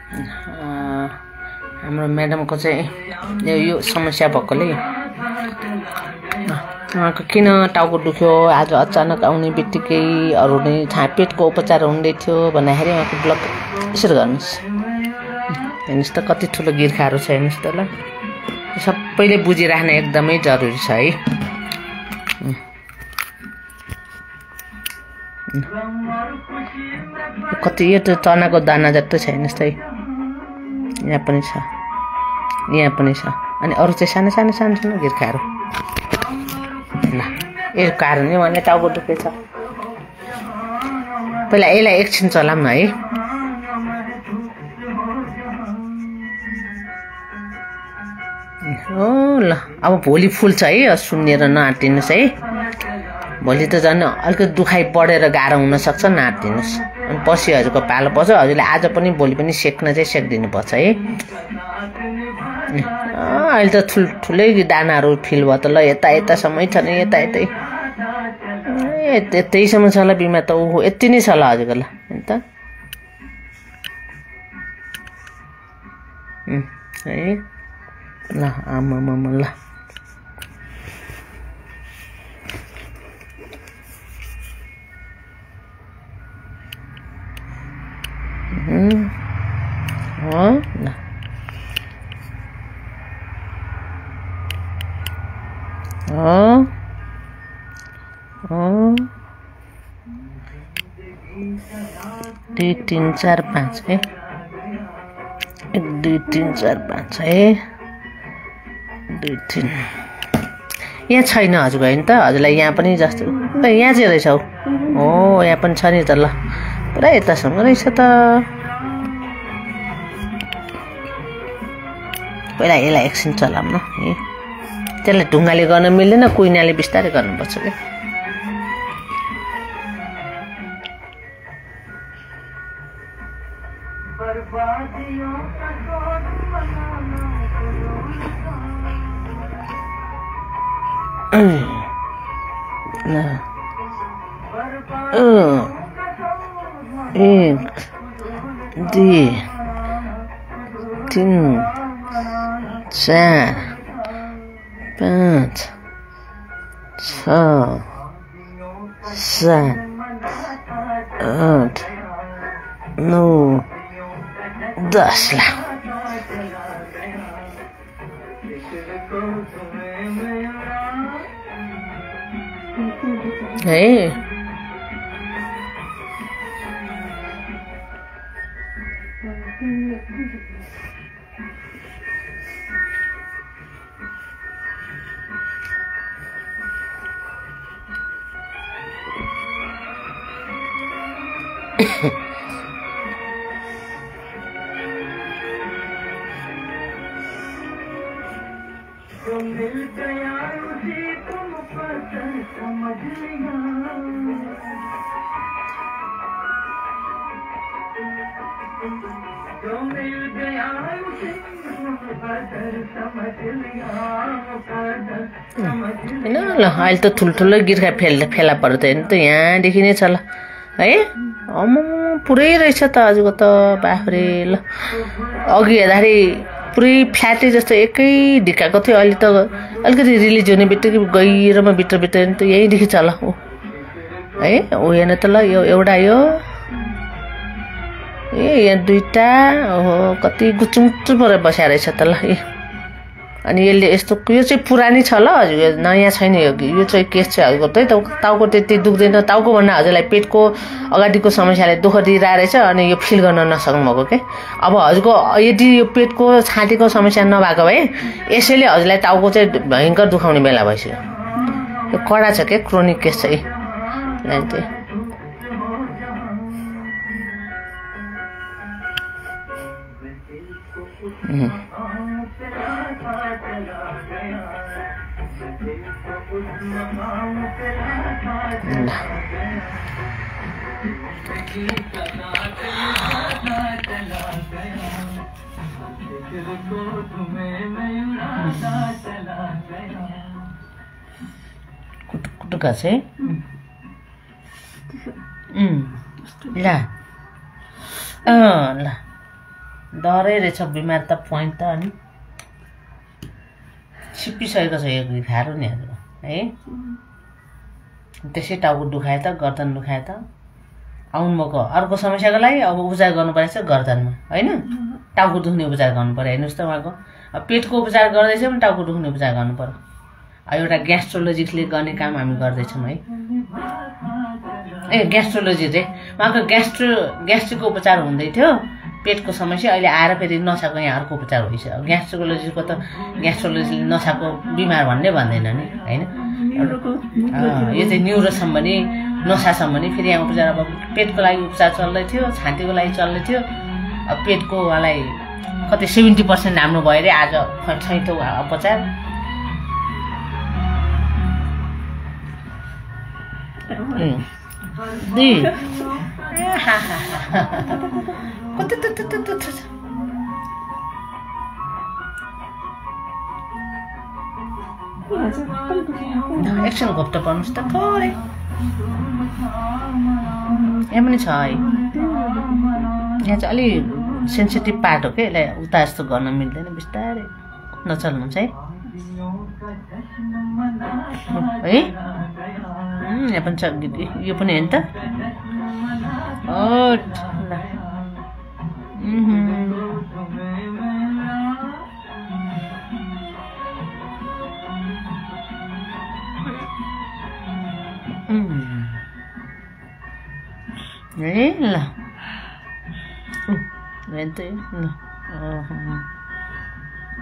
हाम्रो म्याडमको चाहिँ यो समस्या भएकोले उहाँको किन टाउको दुख्यो आज अचानक आउने बित्तिकै अरू नै पेटको उपचार हुँदै थियो भन्दाखेरि उहाँको ब्लक यसरी गर्नुहोस् हेर्नुहोस् त कति ठुलो गिर्खाहरू छ हेर्नुहोस् त ल सबैले बुझिराख्न एकदमै जरुरी छ है कति यो त चनाको दाना जस्तो छ हेर्नुहोस् त यहाँ पनि छ यहाँ पनि छ अनि अरू चाहिँ सानो सानो सानो सानो गिर्खाहरू ल यो कारणले उहाँले टाउको दुखेछ पहिला यसलाई एकछिन चलाऊँ न है हो ल अब भोलि फुल्छ है सुनेर नआत्तिनुहोस् है भोलि त झन् अलिकति दुखाइ बढेर गाह्रो हुनसक्छ नआत्तिनुहोस् अनि पछि हजुरको पालो पर्छ हजुरले आज पनि भोलि पनि सेक्न चाहिँ सेकिदिनुपर्छ है अहिले त ठुलै दानाहरू फिल भयो त ल यता यतासम्मै छ नि यता यतै यतैसम्म छ ल बिमा त ओहो यति नै छ ल हजुरको ल अन्त है ल आमामामा ल ल दुई तीन चार पाँच है 1 2 3 4 5 है 2 3 यहाँ छैन हजुरको होइन त हजुरलाई यहाँ पनि जस्तो यहाँ चाहिँ रहेछ हो यहाँ पनि छ नि त ल पुरा यतासम्म रहेछ त पहिला यसलाई एकछिन चलाऊँ न है त्यसलाई ढुङ्गाले गर्न मिल्दैन कुइनाले बिस्तारै गर्नुपर्छ के एक 2 3 4 5 6 7 8 9 10 ला है ल अहिले त ठुल्ठुलो गिर्खा फेला पर्यो त हेर्नु त यहाँदेखि नै छ ल है पुरै रहेछ त हजुरको त बाफ्रे ल अघि हेर्दाखेरि पुरै फ्ल्याटै जस्तो एकै ढिकाएको थियो अहिले त अलिकति रिलिज हुने बित्तिकै गहिरोमा भित्र त यहीँदेखि छ ल है हेर्नु त ल यो एउटा यो यहाँ दुईटा ओहो कति गुचुमुचु परेर बसेर रहेछ त ल अनि यसले यस्तो यो चाहिँ पुरानी छ ल हजुर नयाँ छैन यो चाहिँ केस चाहिँ हजुरको त्यही त टाउको त्यति दुख्दैन टाउको भन्दा हजुरलाई पेटको अगाडिको समस्याले दुःख दिइरहेछ अनि यो फिल गर्न नसक्नु भएको के अब हजुरको यदि यो पेटको छातीको समस्या नभएको भए यसैले हजुरलाई टाउको चाहिँ भयङ्कर दुखाउने बेला भइसक्यो यो कडा छ के क्रोनिक केस चाहिँ कुटुका चाहिँ ल ल डरै रहेछ बिमार त पोइन्ट त अनि छिप्पिसकेको छ यो खाएर नि हजुर है त्यसै टाउको दुखाए त गर्दन दुखाए त आउनुभएको अर्को समस्याको लागि अब उपचार गर्नु परेछ गर्दनमा होइन टाउको दुख्ने उपचार गर्नु पर्यो हेर्नुहोस् त उहाँको पेटको उपचार गर्दैछ भने टाउको दुख्ने उपचार गर्नु पर्यो एउटा ग्यास्ट्रोलोजिस्टले गर्ने काम हामी गर्दैछौँ है ए ग्यास्ट्रोलोजी रे उहाँको ग्यास्ट्रिकको उपचार हुँदै थियो पेटको समस्या अहिले आएर फेरि नसाको यहाँ अर्को उपचार भइसक्यो ग्यास्ट्रोलोजीको त ग्यास्ट्रोलोजीले नसाको बिमार भन्ने भन्दैन नि होइन यो चाहिँ न्युरो सम्बन्धी नसा सम्बन्धी फेरि यहाँ उपचार अब पेटको लागि उपचार चल्दै थियो छातीको लागि चल्दै थियो अब पेटको उहाँलाई कति 70% राम्रो भयो अरे आज छैटौँ उपचार एकछिन घोप्टो पर्नुहोस् त थोरै यहाँ पनि छ है यहाँ चाहिँ अलि सेन्सिटिभ पार्ट हो कि यसलाई उता जस्तो गर्न मिल्दैन बिस्तारै नचल्नुहुन्छ है यहाँ पनि छ यो पनि हेर्नु त ल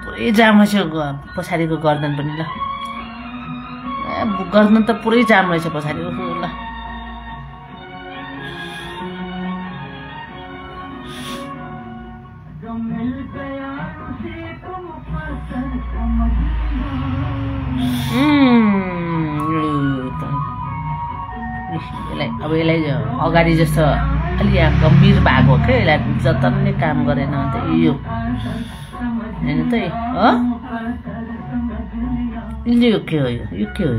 पुरै जाम रहेछ पछाडिको गर्दन पनि ल गर्दन त पुरै जाम रहेछ पछाडिको ल अब यसलाई अगाडि जस्तो अलि यहाँ गम्भीर भएको हो क्या यसलाई जतनले काम गरेन अन्त यो होइन त यो के हो यो के हो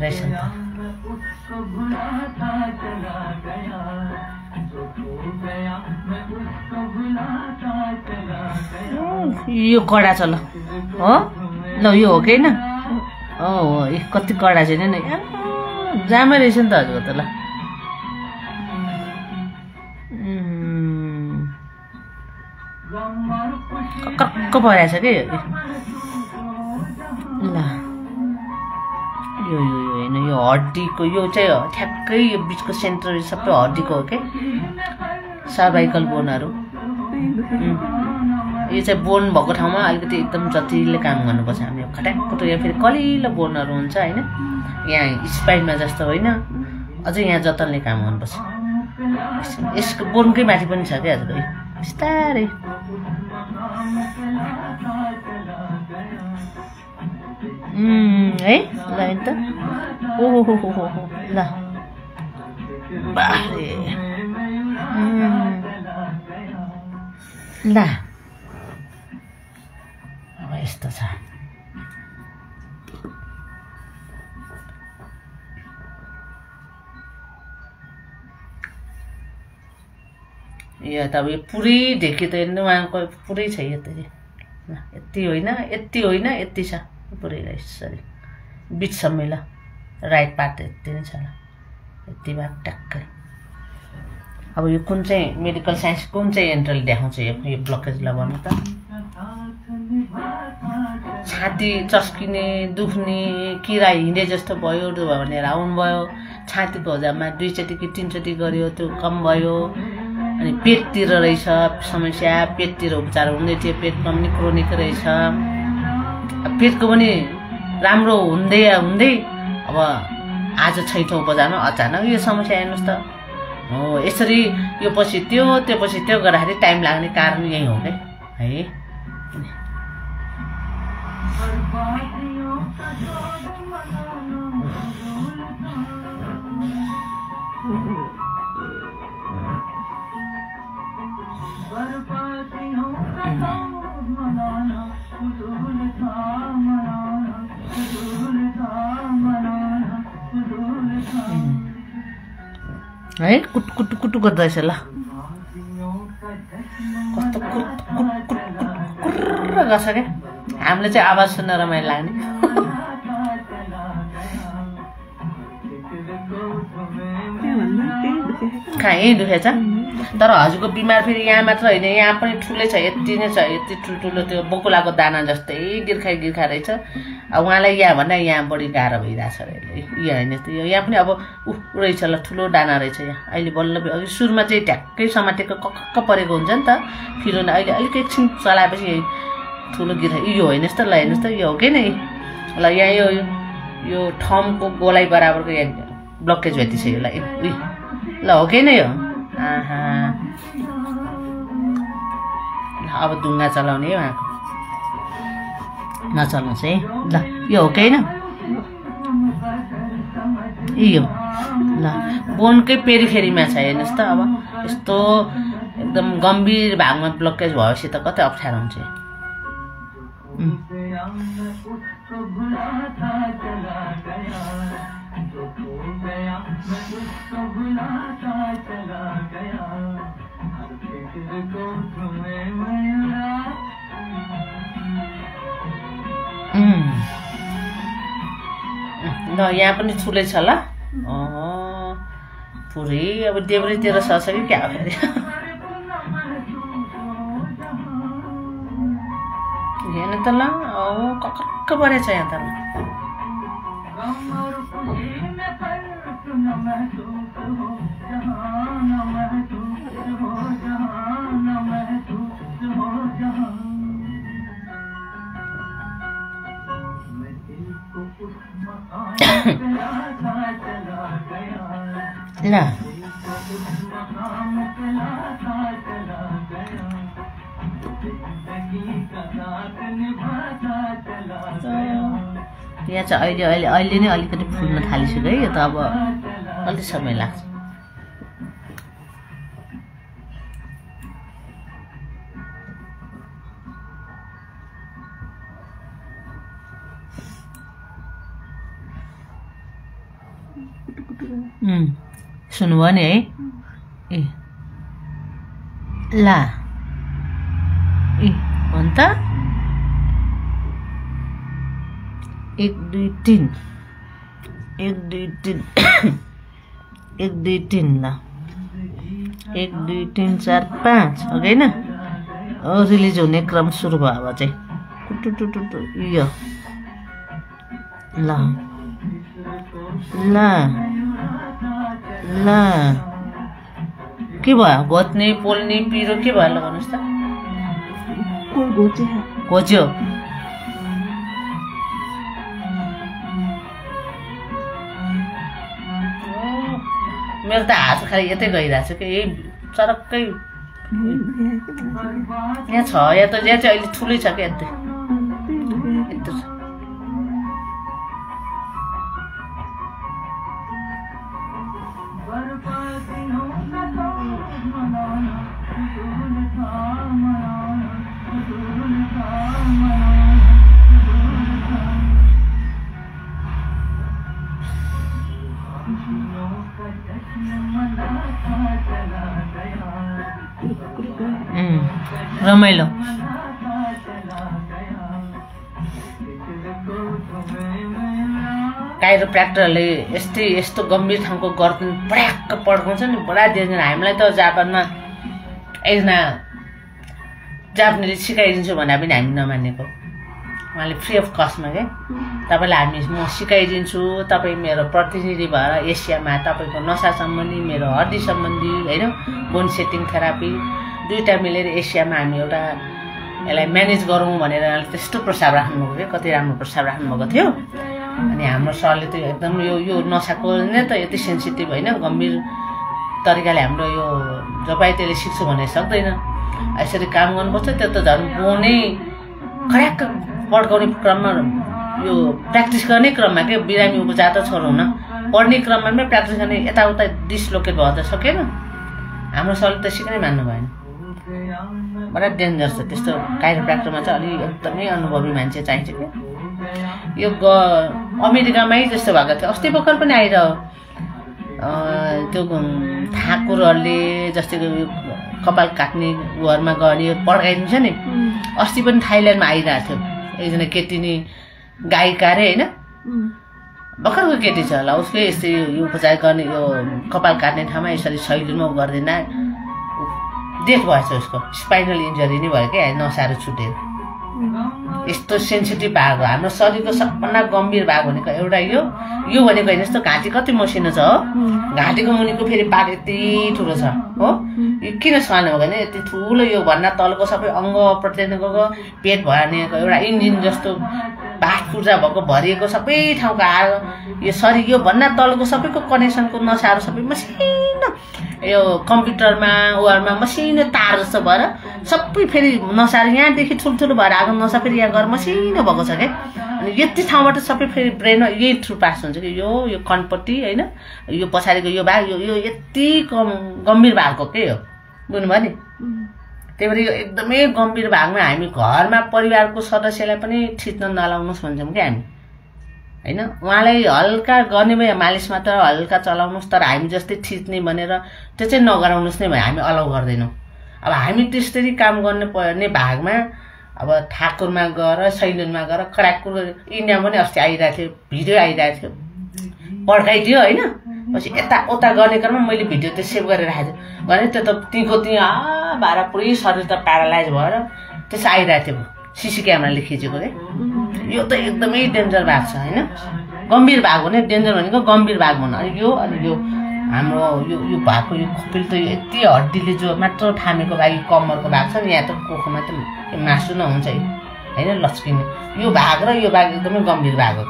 रहेछ नि त यो कडा छ ल हो ल यो हो कि होइन हो कति कडा छैन नि जामै रहेछ नि त हजुर त ल कक्क परेछ कि ल यो होइन यो हड्डीको यो चाहिँ ठ्याक्कै यो बिचको सेन्टर सबै हड्डीको हो कि सर्भाइकल बोनहरू यो चाहिँ बोन भएको ठाउँमा अलिकति एकदम जतिले काम गर्नुपर्छ हामी खट्याक्क यहाँ फेरि कलिलो बोनहरू हुन्छ होइन यहाँ स्पाइनमा जस्तो होइन अझै यहाँ जतनले काम गर्नुपर्छ यसको बोनकै माथि पनि छ क्या हजुर बिस्तारै है ल त ओहो ल बारे ल अब यस्तो छ यो त अब यो पुरै ढेकी त हेर्नु उहाँको पुरै छ यो त यति होइन यति छ पुरै यसरी बिचसम्मै ल राइट पार्ट यति नै छ ल यति भए ट्याक्कै अब यो कुन चाहिँ मेडिकल साइन्स कुन चाहिँ एन्ट्रल देखाउँछ यो ब्लकेजलाई भन्नु त छाती चस्किने दुख्ने किरा हिँडे जस्तो भयो भनेर आउनुभयो छातीको हजारमा 2 चोटि कि 3 चोटि गऱ्यो त्यो कम भयो अनि पेटतिर रहेछ समस्या पेटतिर उपचार हुँदै थियो पेटमा पनि क्रोनिक रहेछ पेटको पनि राम्रो हुँदै अब आज छैटौँ उपचारमा अचानक यो समस्या हेर्नुहोस् त हो यसरी यो पछि त्यो पछि त्यो गर्दाखेरि टाइम लाग्ने कारण यही हो क्या है है कुटु गर्दैछ ल गर्छ क्या हामीले चाहिँ आवाज सुन्न रमाइलो लाग्ने कहाँ यही दुखेछ तर हजुरको बिमार फेरि यहाँ मात्र होइन यहाँ पनि ठुलै छ यति नै छ यति ठुल्ठुलो त्यो बकुलाको दाना जस्तै गिर्खा रहेछ उहाँलाई यहाँ भन्दा यहाँ बढी गाह्रो भइरहेछ अरे यो होइन त्यो यहाँ पनि अब रहेछ ल ठुलो दाना रहेछ यहाँ अहिले बल्ल अघि सुरुमा चाहिँ ट्याक्कै समाटेको कक्क परेको हुन्छ नि त फिरोन अहिले अलिक एकछिन चलाएपछि ठुलो गिर्खा यो होइन त ल हेर्नुहोस् त यो हो कि नै ल यहाँ यो ठम्को गोलाइ बराबरको यहाँ ब्लकेज भइदिन्छ ल ल हो कि नै हो आहा अब ढुङ्गा चलाउने उहाँको नचल्नुहोस् है ल यो हो कि होइन यो ल बोनकै पेरिफेरीमा छ हेर्नुहोस् त अब यस्तो एकदम गम्भीर भागमा ब्लकेज भएपछि त कतै अप्ठ्यारो हुन्छ ल यहाँ पनि ठुलै छ ल पुरै अब देब्रेतिर सर्छ कि क्या फेरि हेर्नु त ल कक्क परेछ यहाँ त ल ल यहाँ चाहिँ अहिले नै अलिकति फुल्न थालिसक्यो है यो त अब अलिक समय लाग्छ सुन्नुभयो नि है ए ला ए हो नि त 1 2 3 1 2 3 1 2 3 ल 1 2 3 4 5 हो कि होइन रिलिज हुने क्रम सुरु भयो अब चाहिँ टुटुटुटु यो ल ल ल के भयो घोच्ने पोल्ने पिरो के भयो ल भन्नुहोस् त घोच्यो मेरो त हात खालि यतै गइरहेको छ कि यही चरक्कै यहाँ छ यहाँ चाहिँ अहिले ठुलै छ कि यतै यस्तो छ रमाइलो काइरोप्र्याक्टरले यस्तो गम्भीर ठाउँको गर्दन प्र्याक्क पड्काउँछ नि बडा डेन्जर हामीलाई त जापानमा एकजना जापानिज सिकाइदिन्छु भने पनि हामी नमानेको उहाँले फ्री अफ कस्टमा क्या तपाईँलाई म सिकाइदिन्छु तपाईँ मेरो प्रतिनिधि भएर एसियामा तपाईँको नसा सम्बन्धी मेरो हड्डी सम्बन्धी होइन बोन सेटिङ थेरापी दुईटा मिलेर एसियामा हामी एउटा यसलाई म्यानेज गरौँ भनेर त्यस्तो प्रस्ताव राख्नुभएको थियो कति राम्रो प्रस्ताव राख्नुभएको थियो अनि हाम्रो सरले त एकदम यो नसाको नै त यति सेन्सिटिभ होइन गम्भीर तरिकाले हाम्रो यो जपाई त्यसले सिक्छु भने सक्दैन यसरी काम गर्नुपर्छ त्यो त झन् बोनै खड्याक्क पड्काउने क्रममा यो प्र्याक्टिस गर्ने क्रममा के बिरामी उपचार त छोडौँ न पढ्ने क्रममा पनि प्र्याक्टिस गर्ने यताउता डिसलोकेट भयो त सकेन हाम्रो सरले त सिक्नै मान्नु भएन बडा डेन्जर छ त्यस्तो काइरोप्र्याक्टरमा चाहिँ अलिक एकदमै अनुभवी मान्छे चाहिन्छ क्या यो अमेरिकामै त्यस्तो भएको थियो अस्ति भर्खर पनि आएर त्यो ठाकुरहरूले जस्तै कपाल काट्ने घरमा गर्ने पड्काइदिन्छ नि अस्ति पनि थाइल्यान्डमा आइरहेको थियो एकजना केटी नि गायिका रे होइन भर्खरको केटी छ होला उसले यस्तै यो उपचार गर्ने यो कपाल काट्ने ठाउँमा यसरी सैलुनमा गर्दैन डेथ भएछ उसको स्पाइनल इन्जरी नै भयो क्या नसाहरू छुटेर यस्तो सेन्सिटिभ भाग हो हाम्रो शरीरको सबभन्दा गम्भीर भाग भनेको एउटा यो भनेको होइन यस्तो घाँटी कति मसिनो छ हो घाँटीको मुनिको फेरि पार्ट यति ठुलो छ हो यो किन सानो हो भने यति ठुलो यो भन्दा तलको सबै अङ्ग प्रत्यङ्गको पेट भनेको एउटा इन्जिन जस्तो भात पूर्जा भएको भरिएको सबै ठाउँको आयो यो शरीर यो भन्दा तलको सबैको कनेक्सनको नसाहरू सबै मसिनो यो कम्प्युटरमा ओरमा मसिनो तार जस्तो भएर सबै फेरि नसाहरू यहाँदेखि ठुल्ठुलो भएर आएको नसा फेरि यहाँ गएर मसिनो भएको छ क्या अनि यति ठाउँबाट सबै फेरि ब्रेन यही थ्रु पास हुन्छ कि यो कनपट्टि होइन यो पछाडिको यो भाग यो यति गम्भीर भागको के हो बुझ्नुभयो नि त्यही भएर यो एकदमै गम्भीर भागमा हामी घरमा परिवारको सदस्यलाई पनि थिच्न नलाउनुहोस् भन्छौँ क्या हामी होइन उहाँलाई हल्का गर्ने भए मालिस मात्र हल्का चलाउनुहोस् तर हामी जस्तै थिच्ने भनेर त्यो चाहिँ नगराउनुहोस् नै भयो हामी अलाउ गर्दैनौँ अब हामी त्यसरी काम गर्ने पर्ने भागमा अब ठाकुरमा गएर सैलुनमा गएर खडाककुर इन्डियामा पनि अस्ति आइरहेको थियो भिडियो आइरहेको थियो पड्काइदियो होइन पछि यताउता गर्ने क्रममा मैले भिडियो त्यो सेभ गरेर राखेको थिएँ भने त्यो त त्यहाँ भाडा पुरै शरीर त प्यारालाइज भएर त्यसो आइरहेको थियो सिसी क्यामेराले खिचेको क्या यो त एकदमै डेन्जर भाग छ होइन गम्भीर भाग हो नि डेन्जर भनेको गम्भीर भाग हुनु अनि यो हाम्रो यो भागको यो खुपिल त यो यति हड्डीले जो मात्र थामेको भाग यो कम्मरको भाग छ नि यहाँ त कोखोमा त मासु नहुन्छ होइन लच्किने यो भाग र यो भाग एकदमै गम्भीर भाग हो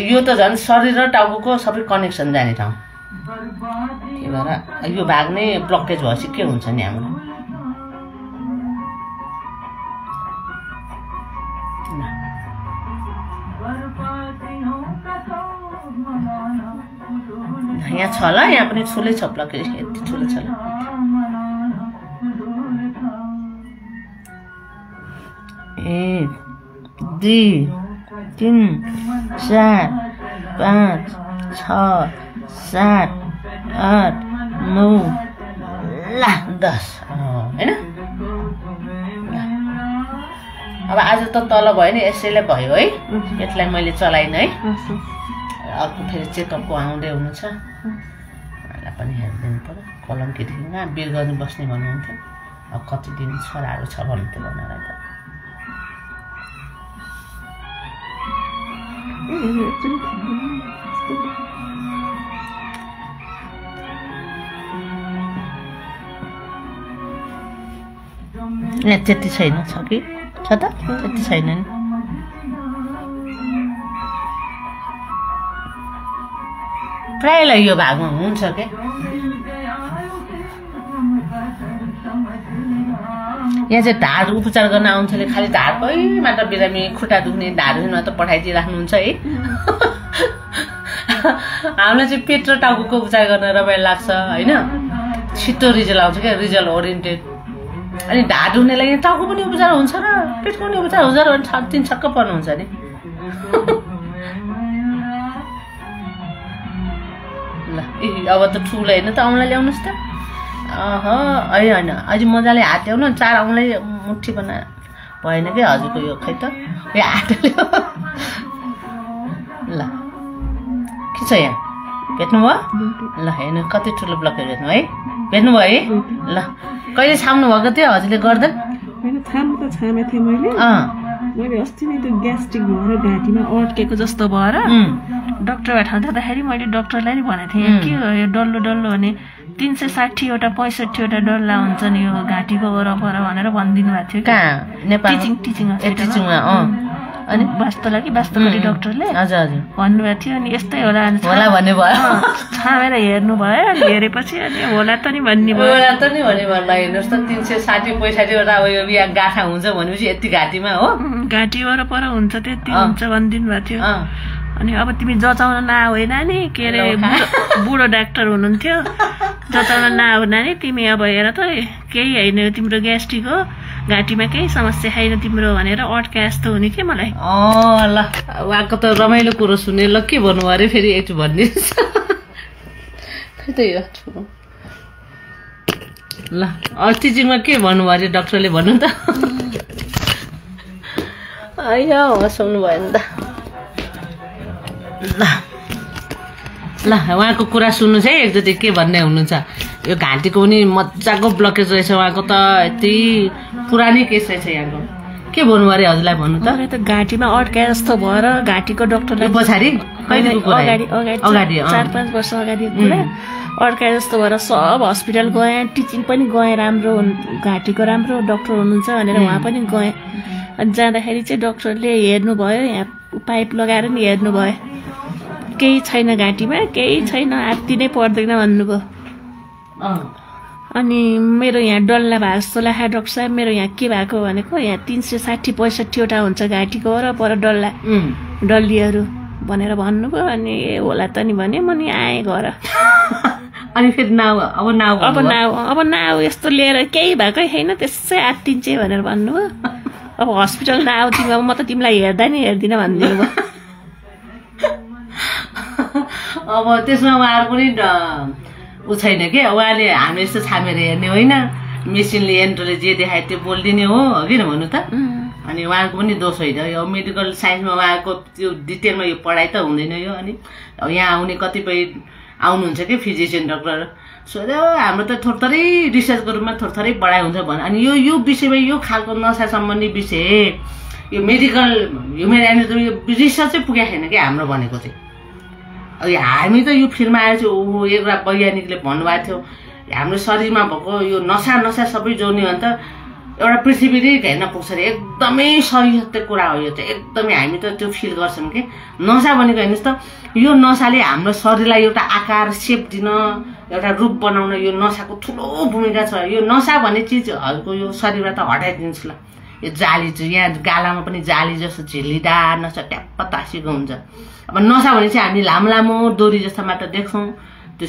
यो त झन् शरीर र टाउको सबै कनेक्सन जाने ठाउँ त्यही भएर यो भाग नै ब्लकेज भएपछि के हुन्छ नि हाम्रो यहाँ छ ल यहाँ पनि ठुलै छ ब्लकेज यति ठुलो छ ल 1 2 3 4 5 6 7 8 9 ला 10 हैन अब आज त तल भयो नि यसैले भयो है यसलाई मैले चलाइन है अर्को फेरि चेकअपको आउँदै हुनुहुन्छ उहाँलाई पनि हेरिदिनु पर्यो कलम केटीसँग बिर गर्नु बस्ने भन्नुहुन्थ्यो अब कति दिन छोराहरू छ भन्नुहुन्थ्यो भन्नलाई त त्यति छैन छ कि छ त त्यति छैन नि प्रायलाई यो भागमा हुन्छ के यहाँ चाहिँ ढाड उपचार गर्न आउँछले खालि ढाडकै मात्र बिरामी खुट्टा दुख्ने ढाडमा मात्र पठाइदिइराख्नुहुन्छ है हामीलाई चाहिँ पेट र टाउको उपचार गर्न रमाइलो लाग्छ होइन छिटो रिजल्ट आउँछ क्या रिजल्ट ओरिएन्टेड अनि ढाड दुख्नेलाई टाउको पनि उपचार हुन्छ र पेटको पनि उपचार हुन्छ र भने छक्क पर्नुहुन्छ नि ल अब त ठुलो होइन त औँला ल्याउनुहोस् त होइन अझै मजाले हात ल्याउनु 4 औँला मुठी बना भएन कि हजुरको यो खै त यो हात ल्याउ ल के छ यहाँ भेट्नुभयो ल हेर्नु कति ठुलो ब्लकेज भेट्नु है भेट्नुभयो है ल कहिले छाम्नु भएको थियो हजुरले गर्दैन छाम्नु त छामेको थिएँ मैले अस्ति नै त्यो ग्यास्ट्रिक भएर घाँटीमा अड्केको जस्तो भएर डक्टरबाट जाँदाखेरि मैले डक्टरलाई नि भनेको थिएँ के हो यो डल्लो डल्लो भने 360 वटा 65 वटा डल्ला हुन्छ नि यो घाँटीको वरपर भनेर भनिदिनु भएको थियो कहाँ नेपाल टिचिङमा अनि वास्तवगरी डक्टरले हजुर भन्नुभएको थियो अनि यस्तै होला भन्ने भयो छामेर हेर्नु भयो अनि हेरेपछि अनि होला त नि भन्ने भयो होला त नि भन्ने भन्दा हेर्नुहोस् त 360 65 वटा यहाँ गाँठा हुन्छ भनेपछि यति घाँटीमा हो घाँटी वरपर हुन्छ त्यति हुन्छ भनिदिनु भएको थियो अनि अब तिमी जचाउन नआउ नानी के अरे बुढो डाक्टर हुनुहुन्थ्यो जचाउन नआउ नानी तिमी अब हेर त केही होइन तिम्रो ग्यास्ट्रिक हो घाँटीमा केही समस्या छैन तिम्रो भनेर अड्का जस्तो हुने के मलाई ल उहाँको त रमाइलो कुरो सुने ल के भन्नुभयो अरे फेरि एकचोटि भनिदिनुहोस् खै त यो ल टिचिङमा के भन्नुभयो अरे डाक्टरले भन्नु त आयो हँसाउनु भयो नि त ल उहाँको कुरा सुन्नुहोस् है एकचोटि के भन्ने हुनुहुन्छ यो घाँटीको पनि मजाको ब्लकेज रहेछ उहाँको त यति पुरानै केस रहेछ यहाँको के भन्नु अरे हजुरलाई भन्नु त मलाई त घाँटीमा अड्काए जस्तो भएर घाँटीको डाक्टरलाई पछाडि अगाडि 4-5 वर्ष अगाडि कुरा अड्काए जस्तो भएर सब हस्पिटल गएँ टिचिङ पनि गएँ राम्रो घाँटीको राम्रो डाक्टर हुनुहुन्छ भनेर उहाँ पनि गएँ अनि जाँदाखेरि चाहिँ डाक्टरले हेर्नुभयो यहाँ पाइप लगाएर नि हेर्नुभयो केही छैन घाँटीमा केही छैन आत्ति नै पर्दैन भन्नुभयो अनि मेरो यहाँ डल्ला भएको जस्तो लाग्यो डाक्टर साहब मेरो यहाँ के भएको भनेको यहाँ 360-65वटा हुन्छ घाँटीको वरपर डल्ला डल्लीहरू भनेर भन्नुभयो अनि ए होला त नि भने म नि आएँ घर अनि फेरि अब नाउ यस्तो लिएर केही भएकै छैन त्यसै आत्तिन्छे भनेर भन्नुभयो अब हस्पिटल नआउ तिमी अब म त तिमीलाई हेर्दा नि हेर्दिनँ भनिदिनु भयो अब त्यसमा उहाँहरू पनि ऊ छैन के उहाँले हामी यस्तो छामेर हेर्ने होइन मेसिनले यन्त्रले जे देखायो त्यो बोलिदिने हो किन भन्नु त अनि उहाँको पनि दोष होइन यो मेडिकल साइन्समा उहाँको त्यो डिटेलमा यो पढाइ त हुँदैन यो अनि यहाँ आउने कतिपय आउनुहुन्छ कि फिजिसियन डाक्टर सोध्यो हाम्रो त थोरै रिसर्चको रूपमा थोरै पढाइ हुन्छ भने अनि यो विषयमा यो खालको नसा सम्बन्धी विषय यो मेडिकल ह्युमन एनाटोमी यो रिसर्चै पुगेको छैन कि हाम्रो भनेको चाहिँ हामी त यो फिल्डमा आएपछि ओहो एउटा वैज्ञानिकले भन्नुभएको थियो हाम्रो शरीरमा भएको यो नसा सबै जोड्ने हो भने त एउटा पृथ्वी नै हेर्न पुग्छ अरे एकदमै सही सत्य कुरा हो यो चाहिँ एकदमै हामी त त्यो फिल गर्छौँ कि नसा भनेको हेर्नुहोस् त यो नसाले हाम्रो शरीरलाई एउटा आकार सेप दिन एउटा रूप बनाउन यो नसाको ठुलो भूमिका छ यो नसा भन्ने चिजहरूको यो शरीरबाट त हटाइदिन्छ ल यो जाली चाहिँ यहाँ गालामा पनि जाली जस्तो झिल्लीदार नसा ट्याप्प तासिएको हुन्छ अब नसा भने चाहिँ हामी लामो डोरी जस्तो मात्र देख्छौँ त्यो